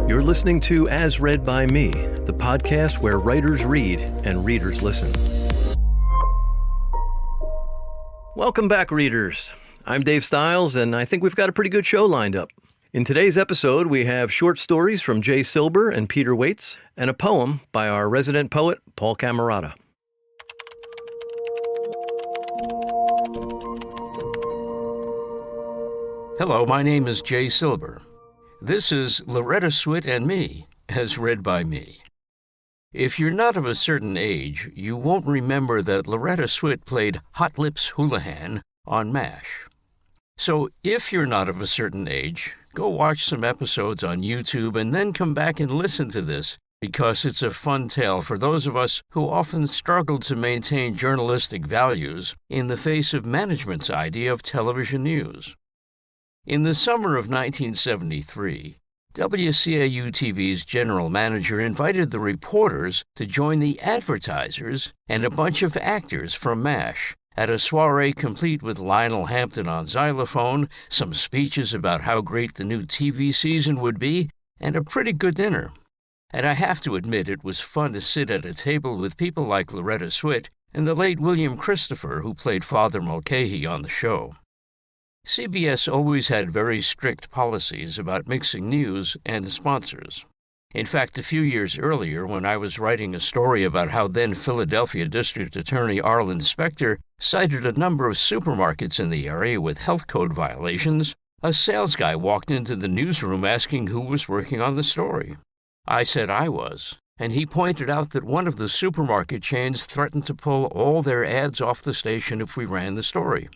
You're listening to As Read by Me, the podcast where writers read and readers listen. Welcome back, readers. I'm Dave Stiles, and I think we've got a pretty good show lined up. In today's episode, we have short stories from Jay Silber and Peter Waitze, and a poem by our resident poet, Paul Camarata. Hello, my name is Jay Silber. This is Loretta Swit and Me, as read by me. If you're not of a certain age, you won't remember that Loretta Swit played Hot Lips Houlihan on MASH. So if you're not of a certain age, go watch some episodes on YouTube and then come back and listen to this, because it's a fun tale for those of us who often struggle to maintain journalistic values in the face of management's idea of television news. In the summer of 1973, WCAU-TV's general manager invited the reporters to join the advertisers and a bunch of actors from MASH at a soiree complete with Lionel Hampton on xylophone, some speeches about how great the new TV season would be, and a pretty good dinner. And I have to admit it was fun to sit at a table with people like Loretta Swit and the late William Christopher, who played Father Mulcahy on the show. CBS always had very strict policies about mixing news and sponsors. In fact, a few years earlier, when I was writing a story about how then Philadelphia District Attorney Arlen Specter cited a number of supermarkets in the area with health code violations, a sales guy walked into the newsroom asking who was working on the story. I said I was, and he pointed out that one of the supermarket chains threatened to pull all their ads off the station if we ran the story.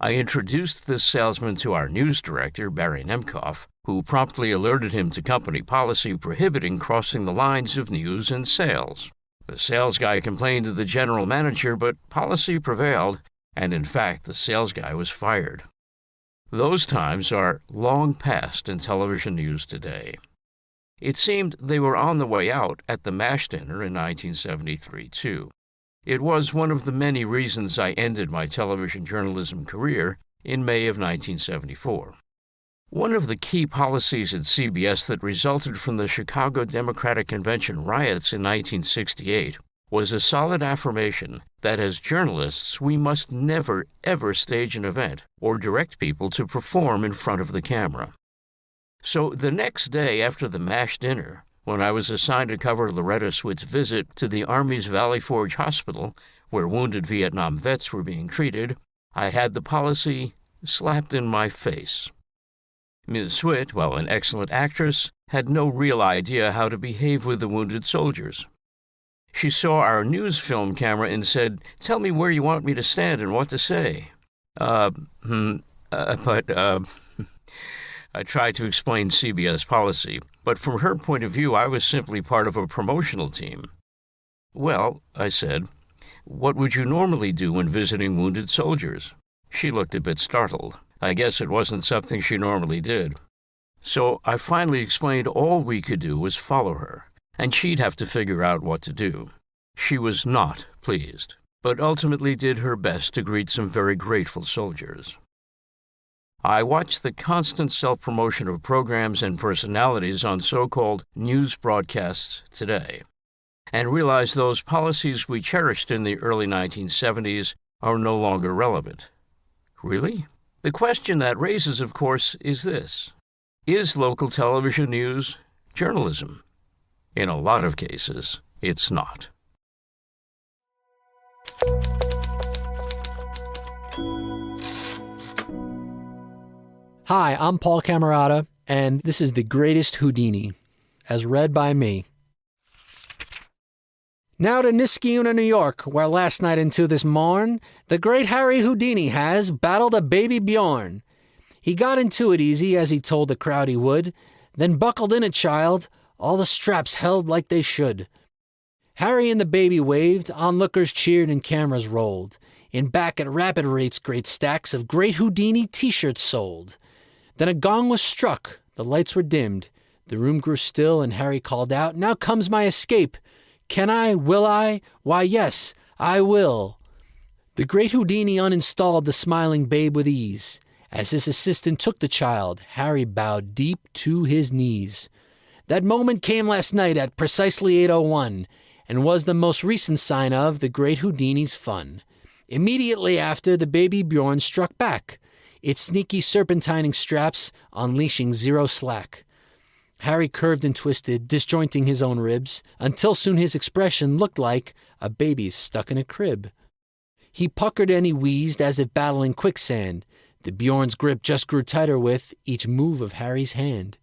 I introduced this salesman to our news director, Barry Nemcoff, who promptly alerted him to company policy prohibiting crossing the lines of news and sales. The sales guy complained to the general manager, but policy prevailed, and in fact, the sales guy was fired. Those times are long past in television news today. It seemed they were on the way out at the MASH dinner in 1973, too. It was one of the many reasons I ended my television journalism career in May of 1974. One of the key policies at CBS that resulted from the Chicago Democratic Convention riots in 1968 was a solid affirmation that as journalists we must never, ever stage an event or direct people to perform in front of the camera. So the next day after the MASH dinner, when I was assigned to cover Loretta Swit's visit to the Army's Valley Forge Hospital, where wounded Vietnam vets were being treated, I had the policy slapped in my face. Ms. Swit, while an excellent actress, had no real idea how to behave with the wounded soldiers. She saw our news film camera and said, "Tell me where you want me to stand and what to say." I tried to explain CBS policy, but from her point of view, I was simply part of a promotional team. "Well," I said, "what would you normally do when visiting wounded soldiers?" She looked a bit startled. I guess it wasn't something she normally did. So I finally explained all we could do was follow her, and she'd have to figure out what to do. She was not pleased, but ultimately did her best to greet some very grateful soldiers. I watched the constant self-promotion of programs and personalities on so-called news broadcasts today, and realized those policies we cherished in the early 1970s are no longer relevant. Really? The question that raises, of course, is this: is local television news journalism? In a lot of cases, it's not. Hi, I'm Paul Camarata, and this is The Greatest Houdini, as read by me. Now to Niskayuna, New York, where last night into this morn, the great Harry Houdini has battled a baby Bjorn. He got into it easy, as he told the crowd he would, then buckled in a child, all the straps held like they should. Harry and the baby waved, onlookers cheered and cameras rolled. In back at rapid rates, great stacks of Great Houdini t-shirts sold. Then a gong was struck, the lights were dimmed. The room grew still and Harry called out, "Now comes my escape. Can I? Will I? Why, yes, I will." The Great Houdini uninstalled the smiling babe with ease. As his assistant took the child, Harry bowed deep to his knees. That moment came last night at precisely 8:01 and was the most recent sign of the great Houdini's fun. Immediately after, the baby Bjorn struck back, its sneaky serpentining straps unleashing zero slack. Harry curved and twisted, disjointing his own ribs, until soon his expression looked like a baby's stuck in a crib. He puckered and he wheezed as if battling quicksand. The Bjorn's grip just grew tighter with each move of Harry's hand.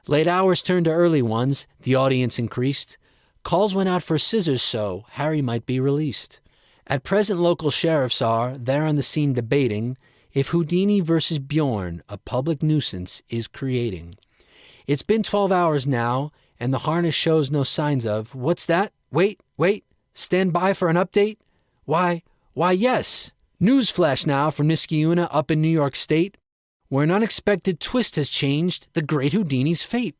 Late hours turned to early ones, the audience increased. Calls went out for scissors so Harry might be released. At present local sheriffs are there on the scene debating if Houdini versus Bjorn a public nuisance is creating. It's been 12 hours now, and the harness shows no signs of, what's that? Wait, stand by for an update? Why, yes. Newsflash now from Niskayuna up in New York State, where an unexpected twist has changed the great Houdini's fate.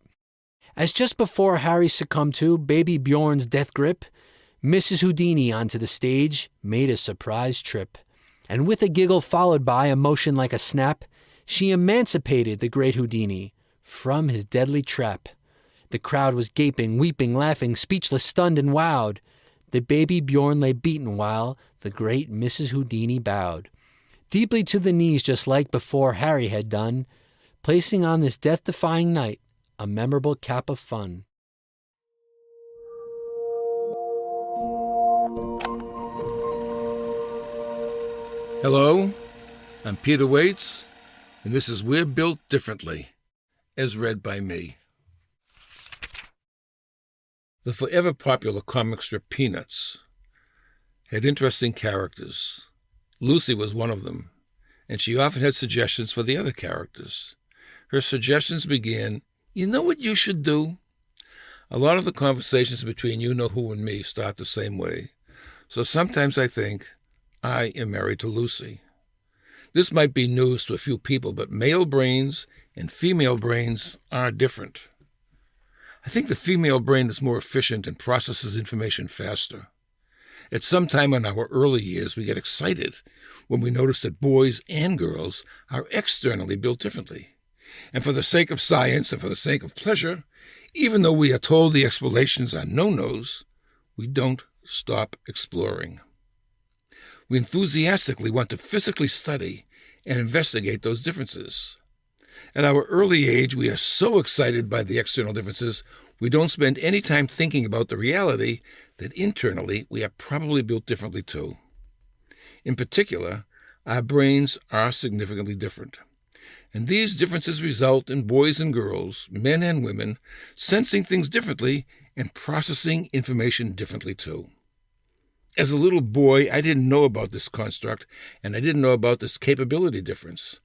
As just before Harry succumbed to baby Bjorn's death grip, Mrs. Houdini onto the stage made a surprise trip. And with a giggle followed by a motion like a snap, she emancipated the great Houdini from his deadly trap. The crowd was gaping, weeping, laughing, speechless, stunned, and wowed. The baby Bjorn lay beaten while the great Mrs. Houdini bowed deeply to the knees just like before Harry had done, placing on this death-defying night a memorable cap of fun. Hello, I'm Peter Waitze, and this is We're Built Differently, as read by me. The forever popular comic strip Peanuts had interesting characters. Lucy was one of them, and she often had suggestions for the other characters. Her suggestions began, "You know what you should do?" A lot of the conversations between you-know-who and me start the same way, so sometimes I think I am married to Lucy. This might be news to a few people, but male brains and female brains are different. I think the female brain is more efficient and processes information faster. At some time in our early years, we get excited when we notice that boys and girls are externally built differently. And for the sake of science and for the sake of pleasure, even though we are told the explanations are no-nos, we don't stop exploring. We enthusiastically want to physically study and investigate those differences. At our early age, we are so excited by the external differences, we don't spend any time thinking about the reality that internally we are probably built differently too. In particular, our brains are significantly different. And these differences result in boys and girls, men and women, sensing things differently and processing information differently too. As a little boy, I didn't know about this construct, and I didn't know about this capability difference.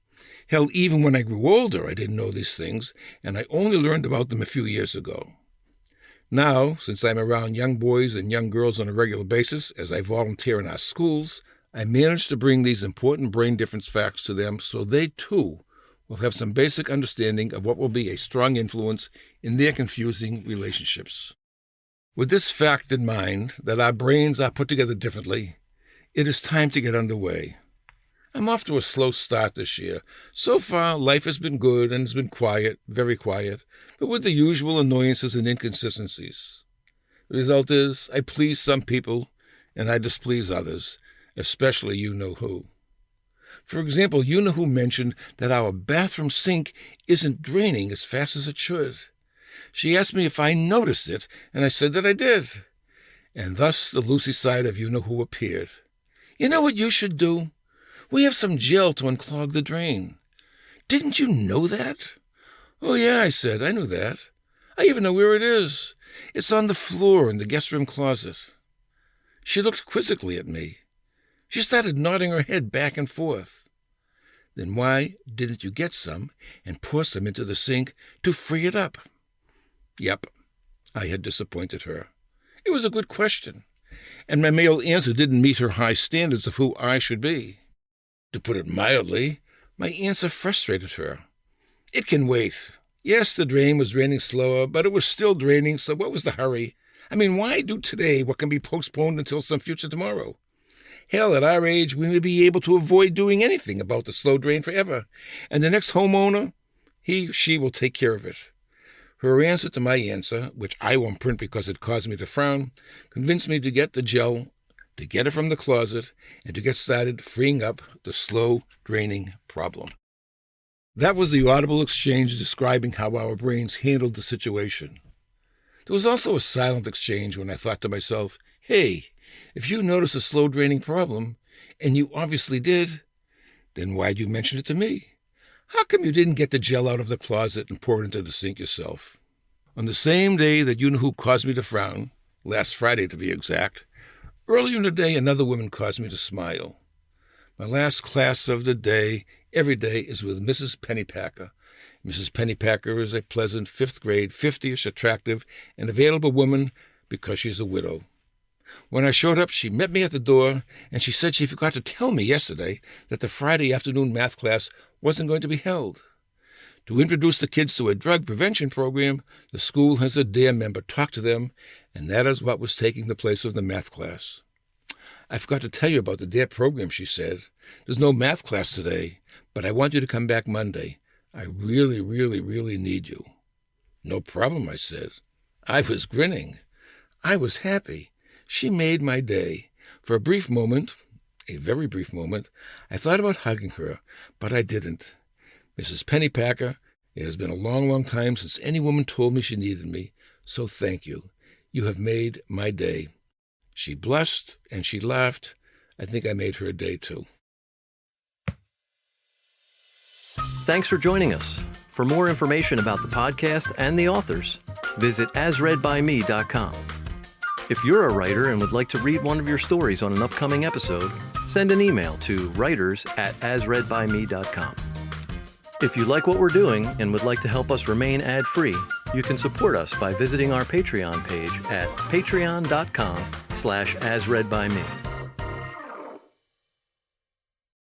Hell, even when I grew older, I didn't know these things, and I only learned about them a few years ago. Now, since I'm around young boys and young girls on a regular basis, as I volunteer in our schools, I manage to bring these important brain difference facts to them so they, too, will have some basic understanding of what will be a strong influence in their confusing relationships. With this fact in mind, that our brains are put together differently, it is time to get underway. I'm off to a slow start this year. So far, life has been good and has been quiet, very quiet, but with the usual annoyances and inconsistencies. The result is, I please some people and I displease others, especially you-know-who. For example, you-know-who mentioned that our bathroom sink isn't draining as fast as it should. She asked me if I noticed it, and I said that I did. And thus the Lucy side of you-know-who appeared. You know what you should do? We have some gel to unclog the drain. Didn't you know that? Oh, yeah, I said, I knew that. I even know where it is. It's on the floor in the guest room closet. She looked quizzically at me. She started nodding her head back and forth. Then why didn't you get some and pour some into the sink to free it up? Yep, I had disappointed her. It was a good question, and my male answer didn't meet her high standards of who I should be. To put it mildly, my answer frustrated her. It can wait. Yes, the drain was draining slower, but it was still draining, so what was the hurry? I mean, why do today what can be postponed until some future tomorrow? Hell, at our age, we may be able to avoid doing anything about the slow drain forever, and the next homeowner, he, she will take care of it. Her answer to my answer, which I won't print because it caused me to frown, convinced me to get the gel, to get it from the closet, and to get started freeing up the slow-draining problem. That was the audible exchange describing how our brains handled the situation. There was also a silent exchange when I thought to myself, hey, if you notice a slow-draining problem, and you obviously did, then why'd you mention it to me? How come you didn't get the gel out of the closet and pour it into the sink yourself? On the same day that you-know-who caused me to frown, last Friday to be exact, earlier in the day another woman caused me to smile. My last class of the day, every day, is with Mrs. Pennypacker. Mrs. Pennypacker is a pleasant 5th grade, 50-ish, attractive, and available woman because she's a widow. When I showed up, she met me at the door, and she said she forgot to tell me yesterday that the Friday afternoon math class wasn't going to be held. To introduce the kids to a drug prevention program, the school has a DARE member talk to them, and that is what was taking the place of the math class. I forgot to tell you about the DARE program, she said. There's no math class today, but I want you to come back Monday. I really, really, really need you. No problem, I said. I was grinning. I was happy. She made my day. For a brief moment, a very brief moment, I thought about hugging her, but I didn't. Mrs. Pennypacker, it has been a long, long time since any woman told me she needed me, so thank you. You have made my day. She blushed and she laughed. I think I made her day too. Thanks for joining us. For more information about the podcast and the authors, visit asreadbyme.com. If you're a writer and would like to read one of your stories on an upcoming episode, send an email to writers@asreadbyme.com. If you like what we're doing and would like to help us remain ad-free, you can support us by visiting our Patreon page at patreon.com/asreadbyme.